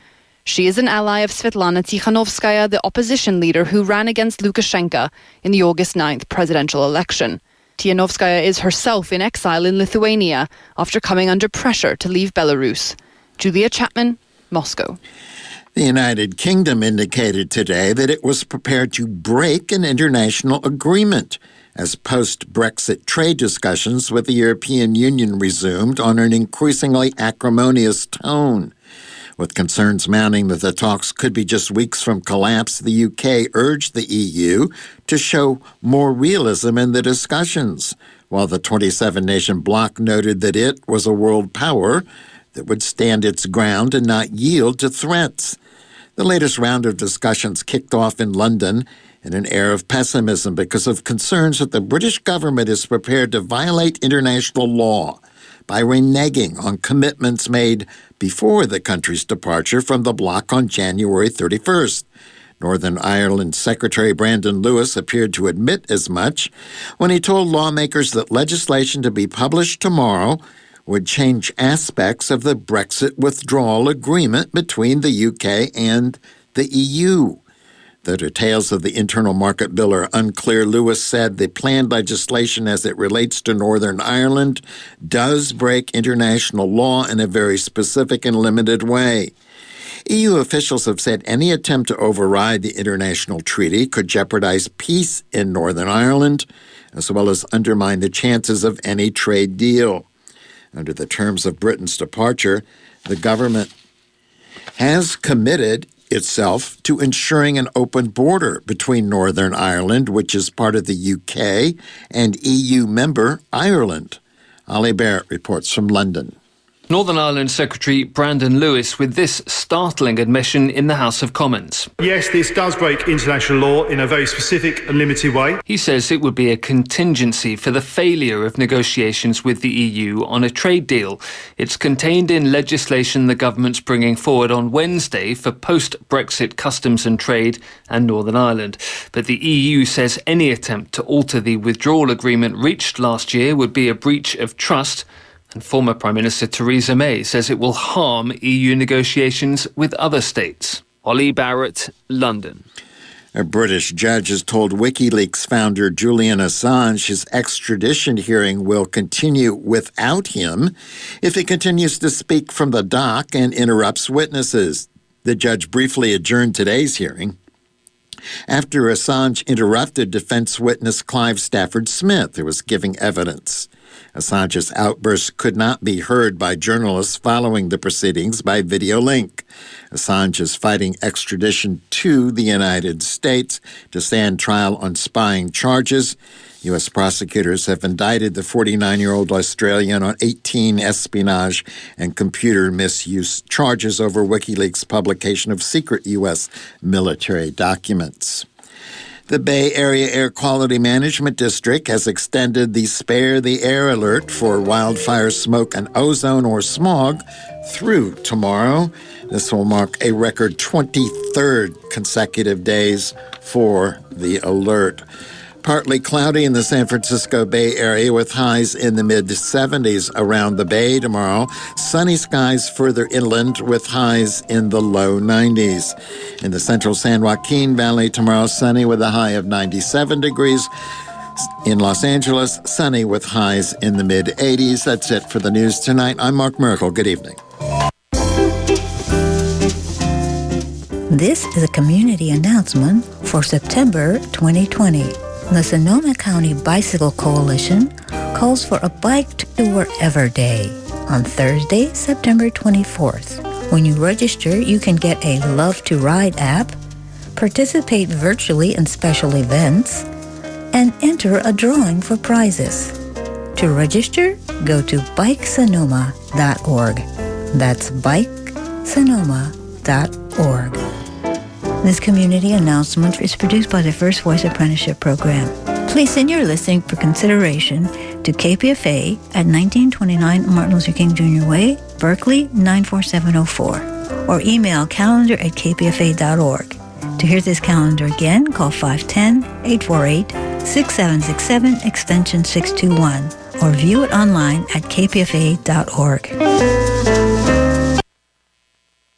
She is an ally of Svetlana Tikhanovskaya, the opposition leader who ran against Lukashenko in the August 9th presidential election. Tikhanovskaya is herself in exile in Lithuania after coming under pressure to leave Belarus. Julia Chapman, Moscow. The United Kingdom indicated today that it was prepared to break an international agreement as post-Brexit trade discussions with the European Union resumed on an increasingly acrimonious tone. With concerns mounting that the talks could be just weeks from collapse, the UK urged the EU to show more realism in the discussions, while the 27-nation bloc noted that it was a world power that would stand its ground and not yield to threats. The latest round of discussions kicked off in London in an air of pessimism because of concerns that the British government is prepared to violate international law by reneging on commitments made before the country's departure from the bloc on January 31st. Northern Ireland Secretary Brandon Lewis appeared to admit as much when he told lawmakers that legislation to be published tomorrow would change aspects of the Brexit withdrawal agreement between the UK and the EU. The details of the internal market bill are unclear. Lewis said the planned legislation as it relates to Northern Ireland does break international law in a very specific and limited way. EU officials have said any attempt to override the international treaty could jeopardize peace in Northern Ireland, as well as undermine the chances of any trade deal. Under the terms of Britain's departure, the government has committed itself to ensuring an open border between Northern Ireland, which is part of the UK, and EU member Ireland. Ali Barrett reports from London. Northern Ireland Secretary Brandon Lewis with this startling admission in the House of Commons. Yes, this does break international law in a very specific and limited way. He says it would be a contingency for the failure of negotiations with the EU on a trade deal. It's contained in legislation the government's bringing forward on Wednesday for post-Brexit customs and trade and Northern Ireland. But the EU says any attempt to alter the withdrawal agreement reached last year would be a breach of trust. And former Prime Minister Theresa May says it will harm EU negotiations with other states. Ollie Barrett, London. A British judge has told WikiLeaks founder Julian Assange his extradition hearing will continue without him if he continues to speak from the dock and interrupts witnesses. The judge briefly adjourned today's hearing after Assange interrupted defense witness Clive Stafford Smith, who was giving evidence. Assange's outbursts could not be heard by journalists following the proceedings by video link. Assange is fighting extradition to the United States to stand trial on spying charges. U.S. prosecutors have indicted the 49-year-old Australian on 18 espionage and computer misuse charges over WikiLeaks' publication of secret U.S. military documents. The Bay Area Air Quality Management District has extended the Spare the Air alert for wildfire smoke and ozone or smog through tomorrow. This will mark a record 23rd consecutive days for the alert. Partly cloudy in the San Francisco Bay Area with highs in the mid-70s around the Bay tomorrow. Sunny skies further inland with highs in the low 90s. In the central San Joaquin Valley tomorrow, sunny with a high of 97 degrees. In Los Angeles, sunny with highs in the mid-80s. That's it for the news tonight. I'm Mark Merkel. Good evening. This is a community announcement for September 2020. The Sonoma County Bicycle Coalition calls for a Bike to Wherever Day on Thursday, September 24th. When you register, you can get a Love to Ride app, participate virtually in special events, and enter a drawing for prizes. To register, go to bikesonoma.org. That's bikesonoma.org. This community announcement is produced by the First Voice Apprenticeship Program. Please send your listing for consideration to KPFA at 1929 Martin Luther King Jr. Way, Berkeley 94704, or email calendar@kpfa.org. To hear this calendar again, call 510-848-6767 extension 621, or view it online at kpfa.org.